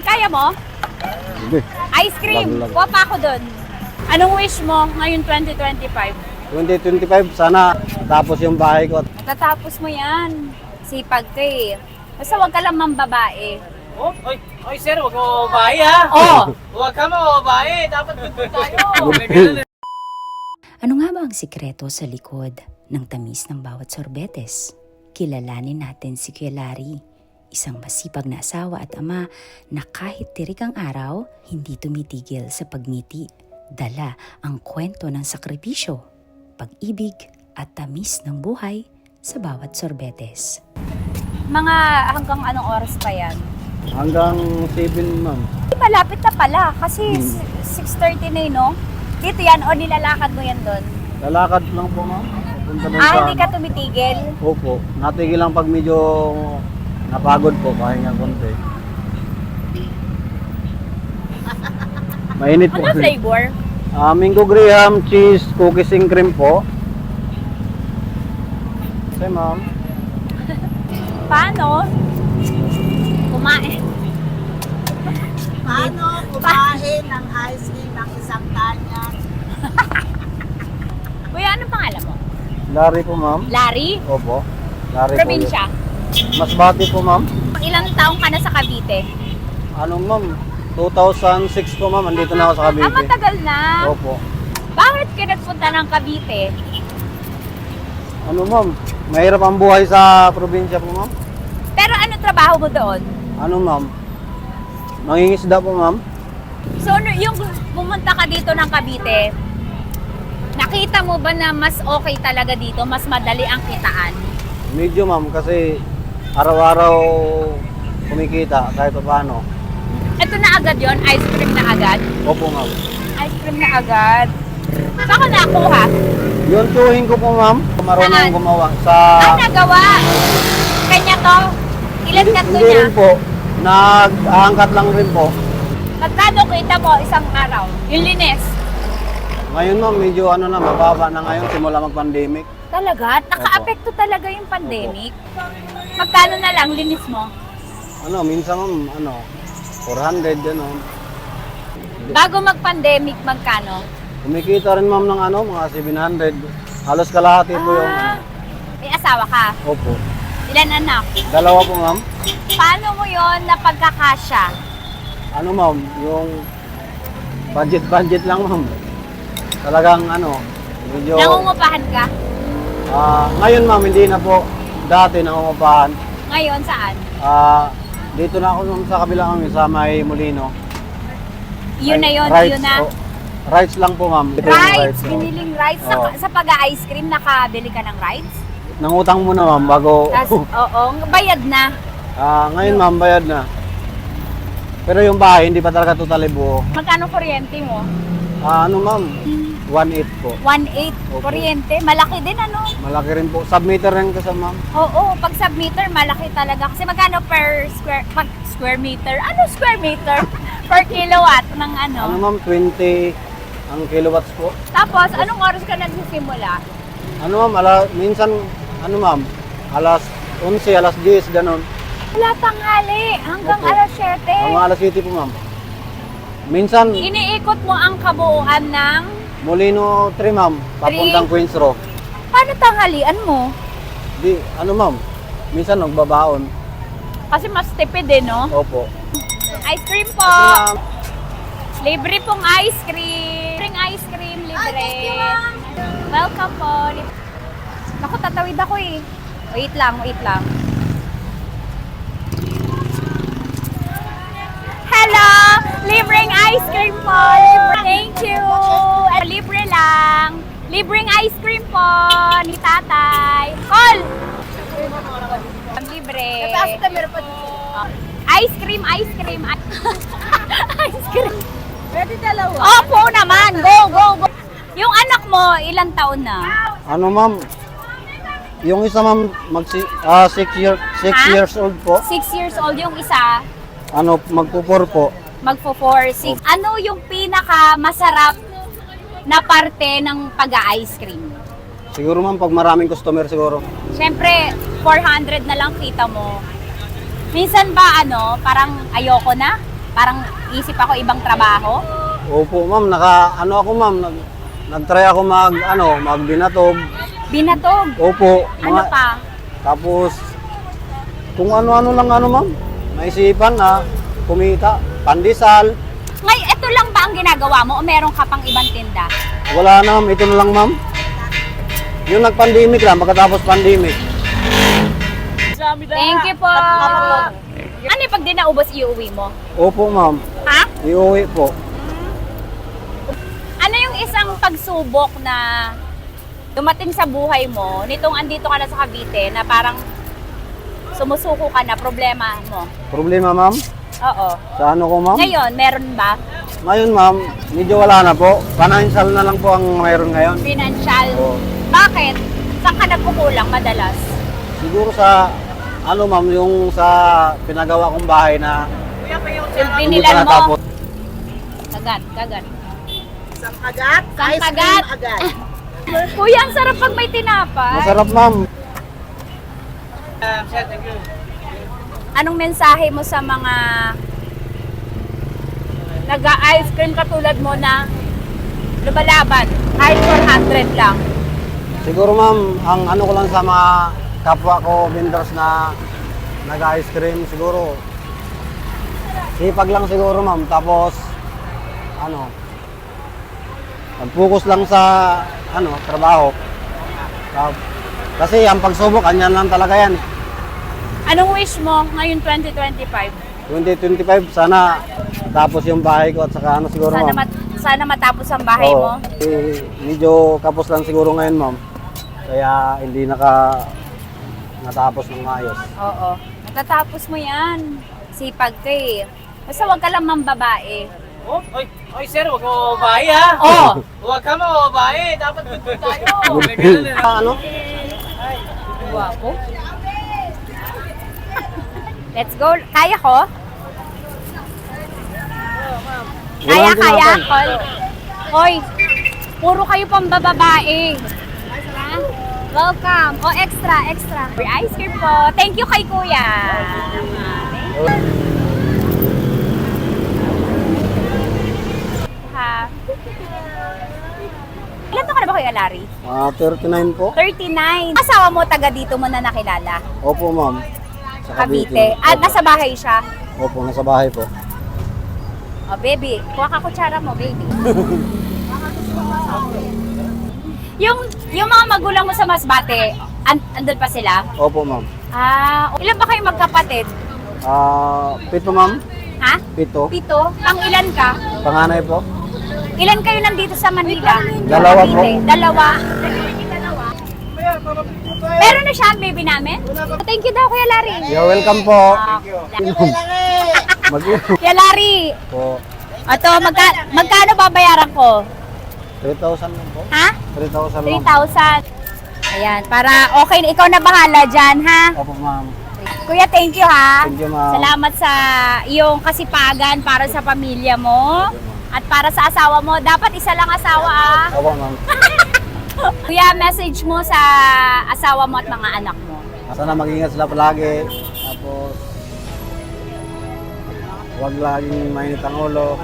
Kaya mo? Hindi. Ice cream. Lag-lag. Kuha pa ako dun. Anong wish mo ngayon 2025? 2025, sana tapos yung bahay ko. Tatapos mo yan. Sipag ka eh. Basta huwag ka lang mambabae. Oh, oy, sir, wag mo babae ha. Oo. Huwag ka mo babae. Dapat dito tayo. Ano nga ba ang sikreto sa likod ng tamis ng bawat sorbetes? Kilalanin natin si Kuya Larry, isang masipag na asawa at ama na kahit tirik ang araw, hindi tumitigil sa pagngiti. Dala ang kwento ng sakripisyo, pag-ibig at tamis ng buhay sa bawat sorbetes. Mga hanggang anong oras pa yan? Hanggang 7, ma'am. Malapit na pala kasi 6:30 na yun, no? Dito yan o nilalakad mo yan doon? Lalakad lang po, ma'am. Papunta doon sa Hindi ka tumitigil? Opo. Natigil lang pag medyo napagod po, pahinga konti. Mainit po. Ano flavor? Mango graham, cheese, cookies and cream po. Okay, ma'am. Paano? Kumain. Paano kumain ng ice cream ng isang tanyan? Kuya, anong pangalan mo? Larry po, ma'am. Larry? Opo. Larry Probinsya? po. Masbate po, ma'am. Ilang taong ka na sa Cavite? Ano, ma'am? 2006 po, ma'am. Andito na ako sa Cavite. Matagal na. Opo. Bakit ka nagpunta ng Cavite? Ano, ma'am? Mahirap ang buhay sa probinsya po, ma'am. Pero ano trabaho mo doon? Ano, ma'am? Mangingisda po, ma'am. So, yung pumunta ka dito ng Cavite, nakita mo ba na mas okay talaga dito? Mas madali ang kitaan? Medyo, ma'am, kasi araw-araw kumikita kahit pa paano. Ito na agad yon, ice cream na agad? Opo, ma'am. Ice cream na agad. Saan ka nakuha? Yung tuwing ko po, ma'am, marunong Saan? gumawa sa... Nagawa? Kanya to? Ilan ka to Hindi niya? rin po. Nag-aangkat lang rin po. Magkano kita mo isang araw? Yung linis? Ngayon, ma'am, medyo ano na, mababa na ngayon simula mag-pandemic. Talaga? Naka-apekto talaga yung pandemic? Magkano na lang linis mo? Ano, minsan, ma'am, 400, gano'n. Bago mag-pandemic, magkano? Kumikita rin, ma'am, ng mga 700. Halos kalahati po yung... May asawa ka? Opo. Ilan anak? 2 po, ma'am. Paano mo yon na pagkakasya? Ano, ma'am, yung budget lang, ma'am. Talagang medyo... Nangungupahan ka? Ngayon, ma'am, hindi na po. Dati nangungupahan. Ngayon, saan? Dito na ako ma'am, sa kabila kami sa may Molino. Yun na yun, Rights, yun na. Rights lang po, ma'am. Ito yung Rights, oh. biniling rights. Sa, Oo. sa pag-ice cream, nakabili ka ng rights? Nangutang muna, ma'am, bago... Oo, bayad na. Ngayon, ma'am, bayad na. Pero yung bahay, hindi pa talaga totally buo. Magkano kuryente mo? Ma'am? 1.8 po. 1.8 Opo. kuryente. Malaki din, ano? Malaki rin po. Submeter rin kasi, ma'am. Oo, pag submeter, malaki talaga. Kasi magkano per square meter? Ano square meter? Per kilowatt ng ano? Ma'am, 20 ang kilowatts po. Tapos, anong oras ka nagsisimula? Ma'am, minsan, ma'am, alas 11, alas 10, ganun. Wala tanghali, hanggang Opo. alas 7. Mga alas 7 po, ma'am. Minsan, Iniikot mo ang kabuuan ng... Molino 3, ma'am, papuntang Queens Row. Paano tanghalian mo? Di, ma'am, minsan nagbabaon. Kasi mas tipid eh, no? Opo. Ice cream po! Ma'am, Libre pong ice cream! Libreng ice cream, libre! Welcome po! Naku, tatawid ako eh. Wait lang, wait lang. Hello! Libreng ice cream po! Libre. Thank you! Libre lang! Libreng ice cream po ni tatay. Call! Ang libre. Ice cream, ice cream. Ice cream. Pwede dalawa. Opo naman. Go, go, go. Yung anak mo, ilang taon na? ma'am, yung isa, ma'am, 6 years old po. 6 years old yung isa. Magpo-4 po. Magpo-4, 6. Ano yung pinaka masarap na parte ng pag-ice cream? Siguro, ma'am, pag maraming customer siguro. Siyempre, 400 na lang kita mo. Minsan ba parang ayoko na? Parang isip ako ibang trabaho. Opo, ma'am. Ano ako, ma'am. Nag-try ako magbinatog. Binatog. Opo. Ano pa? Tapos, kung ano-ano lang, ma'am. Naisipan na kumita. Pandesal. Ngayon, ito lang ba ang ginagawa mo o meron ka pang ibang tinda? Wala na, ma'am. Ito na lang, ma'am. Yung nag-pandemic lang, pagkatapos pandemic. Thank you po. Ano yung pag di naubos, iuwi mo? Opo, ma'am. Ha? Iuwi po. Ano yung isang pagsubok na dumating sa buhay mo, nitong andito ka na sa Cavite, na parang sumusuko ka na, problema mo? Problema, ma'am? Oo. Sa ano ko, ma'am? Ngayon, meron ba? Ngayon, ma'am, medyo wala na po. Financial na lang po ang mayroon ngayon. Financial? Oo. Bakit? Saan ka nagkukulang madalas? Siguro sa, ma'am, yung sa pinagawa kong bahay na Yung hindi binilan pa mo? natapos. Kagat. Isang kagat, Isang ice cream kagat. agad. Kuya, ang sarap pag may tinapay. Masarap, ma'am. Sir, thank you. Anong mensahe mo sa mga nag-ice cream katulad mo na lumalaban kahit 400 lang? Siguro, ma'am, ang ano ko lang sa mga kapwa ko vendors na nag-ice cream, siguro, sipag lang siguro, ma'am. Tapos, mag-focus lang sa, trabaho. Kasi ang pagsubok, anyan lang talaga yan. Anong wish mo ngayon 2025? 2025, sana tapos yung bahay ko at saka siguro, Sana, ma'am. sana matapos ang bahay Oo. mo. Medyo kapos lang siguro ngayon, ma'am. Kaya hindi natapos ng maayos. Oo. Matatapos mo yan. Sipag ka eh. Basta huwag ka lang mambabae. Oh, oy, sir, wag mo babae ha. Oo. Huwag ka mo babae, dapat good tayo. May ganun eh. Ano? Guwapo. Let's go. Kaya ko? Kaya, Walang tinapay. Col. Hoy, puro kayo pambababae. Ha? Welcome. O, extra. Free ice cream po. Thank you kay Kuya. Ha? Ilan taon ka na ba, Kuya Larry? 39 po. 39. Asawa mo, taga dito mo na nakilala? Opo, ma'am. Sa Cavite. At nasa bahay siya? Opo, nasa bahay po. Oh, baby. Kuha ka kutsara mo, baby. yung mga magulang mo sa Masbate, andun pa sila? Opo, ma'am. Ilan ba kayo magkapatid? 7, ma'am. Ha? 7. 7? Pang ilan ka? Panganay po. Ilan kayo nandito sa Manila? Dalawa po. Dalawa. Meron na siya ang baby namin? Thank you daw, Kuya Larry. You're welcome po. Mag Kuya Larry, po. ito, magkano babayaran ko? 3,000 lang po. Ha? 3,000 lang. 3,000. Ayan, para okay na ikaw na bahala dyan, ha? Opo, ma'am. Kuya, thank you, ha? Thank you, ma'am. Salamat sa iyong kasipagan para sa pamilya mo at para sa asawa mo. Dapat isa lang asawa, ah. Opo, ma'am. Kuya, message mo sa asawa mo at mga anak mo. Sana mag-ingat sila palagi. Tapos, huwag laging mainit ang ulo.